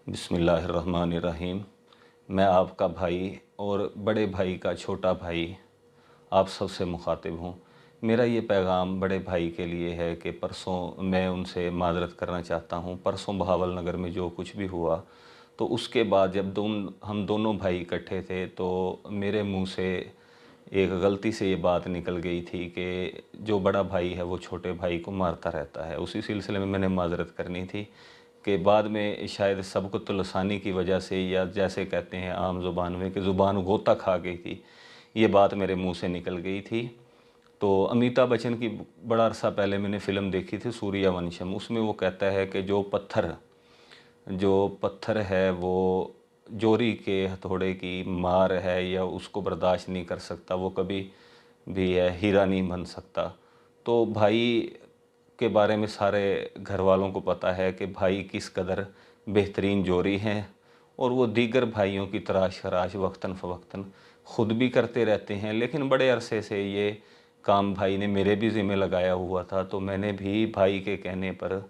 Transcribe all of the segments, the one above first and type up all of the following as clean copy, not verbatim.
बिस्मिल्लाहिर्रहमानिर्रहीम। मैं आपका भाई और बड़े भाई का छोटा भाई आप सबसे मुखातिब हूँ। मेरा ये पैगाम बड़े भाई के लिए है कि परसों मैं उनसे माज़रत करना चाहता हूँ। परसों बहावल नगर में जो कुछ भी हुआ, तो उसके बाद जब हम दोनों भाई इकट्ठे थे तो मेरे मुंह से एक गलती से ये बात निकल गई थी कि जो बड़ा भाई है वो छोटे भाई को मारता रहता है। उसी सिलसिले में मैंने माज़रत करनी थी कि बाद में शायद सबक़त लसानी की वजह से, या जैसे कहते हैं आम ज़ुबान में कि ज़ुबान गोता खा गई थी, ये बात मेरे मुंह से निकल गई थी। तो अमिताभ बच्चन की बड़ा अरसा पहले मैंने फ़िल्म देखी थी सूर्यवंशम। उसमें वो कहता है कि जो पत्थर है वो जोरी के हथौड़े की मार है या उसको बर्दाश्त नहीं कर सकता, वो कभी भी है हीरा नहीं बन सकता। तो भाई के बारे में सारे घर वालों को पता है कि भाई किस कदर बेहतरीन जोरी हैं, और वो दीगर भाइयों की तराश खराश वक्तन फ़वक्तन ख़ुद भी करते रहते हैं। लेकिन बड़े अरसे से ये काम भाई ने मेरे भी ज़िम्मे लगाया हुआ था, तो मैंने भी भाई के कहने पर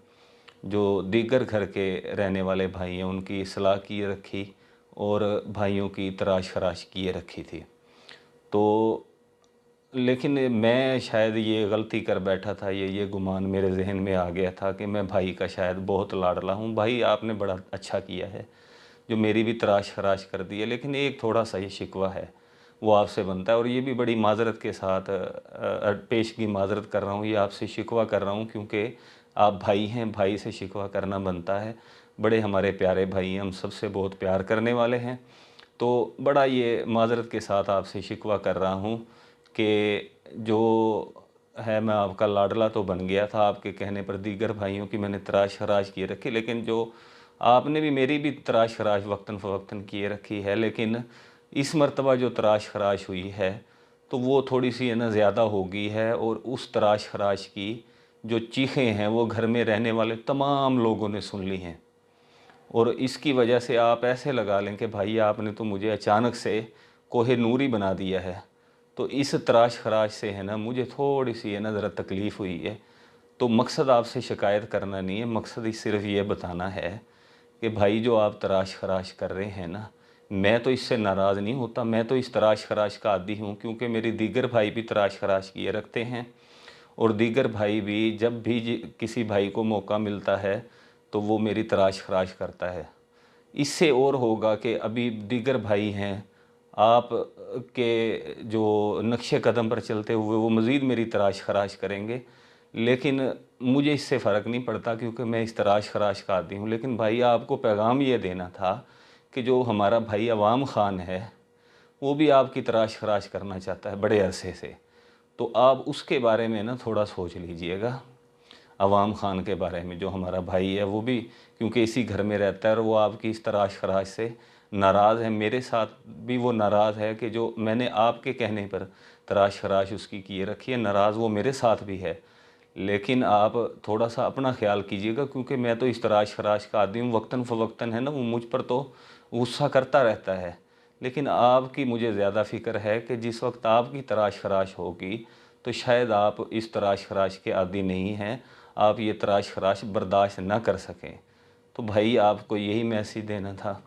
जो दीगर घर के रहने वाले भाई हैं उनकी इस्लाह किए रखी और भाइयों की तराश खराश किए रखी थी। तो लेकिन मैं शायद ये गलती कर बैठा था, ये गुमान मेरे जहन में आ गया था कि मैं भाई का शायद बहुत लाडला हूँ। भाई आपने बड़ा अच्छा किया है जो मेरी भी तराश खराश कर दी है, लेकिन एक थोड़ा सा ये शिकवा है वो आपसे बनता है, और ये भी बड़ी माज़रत के साथ पेशगी माज़रत कर रहा हूँ। ये आपसे शिकवा कर रहा हूँ क्योंकि आप भाई हैं, भाई से शिकवा करना बनता है। बड़े हमारे प्यारे भाई हैं, हम सबसे बहुत प्यार करने वाले हैं। तो बड़ा ये माज़रत के साथ आपसे शिकवा कर रहा हूँ कि जो है मैं आपका लाडला तो बन गया था, आपके कहने पर दीगर भाइयों की मैंने तराश खराश किए रखी, लेकिन जो आपने भी मेरी भी तराश खराश वक्तन फ़वक्तन किए रखी है। लेकिन इस मर्तबा जो तराश खराश हुई है तो वो थोड़ी सी है ना ज़्यादा हो गई है, और उस तराश खराश की जो चीखें हैं वो घर में रहने वाले तमाम लोगों ने सुन ली हैं। और इसकी वजह से आप ऐसे लगा लें कि भाई आपने तो मुझे अचानक से कोहे नूरी बना दिया है। तो इस तराश खराश से है ना मुझे थोड़ी सी है ना ज़रा तकलीफ़ हुई है। तो मकसद आपसे शिकायत करना नहीं है, मकसद ही सिर्फ ये बताना है कि भाई जो आप तराश खराश कर रहे हैं ना, मैं तो इससे नाराज़ नहीं होता, मैं तो इस तराश खराश का आदी हूँ, क्योंकि मेरे दीगर भाई भी तराश खराश किए रखते हैं। और दीगर भाई भी जब भी किसी भाई को मौका मिलता है तो वो मेरी तराश खराश करता है। इससे और होगा कि अभी दीगर भाई हैं आप के जो नक्शे कदम पर चलते हुए वो मज़ीद मेरी तराश खराश करेंगे। लेकिन मुझे इससे फ़र्क नहीं पड़ता क्योंकि मैं इस तराश खराश का आदी हूँ। लेकिन भाई आपको पैगाम ये देना था कि जो हमारा भाई अवाम ख़ान है वो भी आपकी तराश खराश करना चाहता है बड़े अरसे से। तो आप उसके बारे में ना थोड़ा सोच लीजिएगा। अवाम ख़ान के बारे में जो हमारा भाई है वो भी क्योंकि इसी घर में रहता है और वो आपकी इस तराश खराश से नाराज़ है। मेरे साथ भी वो नाराज़ है कि जो मैंने आपके कहने पर तराश खराश उसकी किए रखी है, नाराज़ वो मेरे साथ भी है। लेकिन आप थोड़ा सा अपना ख्याल कीजिएगा क्योंकि मैं तो इस तराश खराश का आदमी हूँ। वक्तन फ़वक्तन है ना वो मुझ पर तो गुस्सा करता रहता है। लेकिन आपकी मुझे ज़्यादा फ़िक्र है कि जिस वक्त आपकी तराश खराश होगी तो शायद आप इस तराश खराश के आदी नहीं हैं, आप ये तराश खराश बर्दाश्त ना कर सकें। तो भाई आपको यही मैसेज देना था,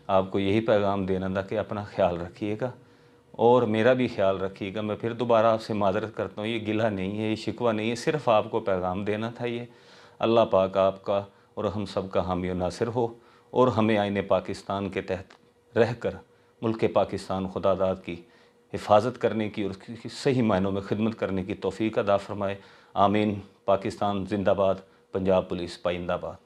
आपको यही पैगाम देना था कि अपना ख्याल रखिएगा और मेरा भी ख्याल रखिएगा। मैं फिर दोबारा आपसे माज़रत करता हूँ, ये गिला नहीं है, ये शिकवा नहीं है, सिर्फ़ आपको पैगाम देना था ये। अल्लाह पाक आपका और हम सब का हामी और नासिर हो, और हमें आईने पाकिस्तान के तहत रहकर मुल्क पाकिस्तान खुदादाद की हिफाजत करने की और उसकी सही मायनों में खिदमत करने की तौफ़ीक़ अता फ़रमाए। आमीन। पाकिस्तान ज़िंदाबाद, पंजाब पुलिस पाइंदाबाद।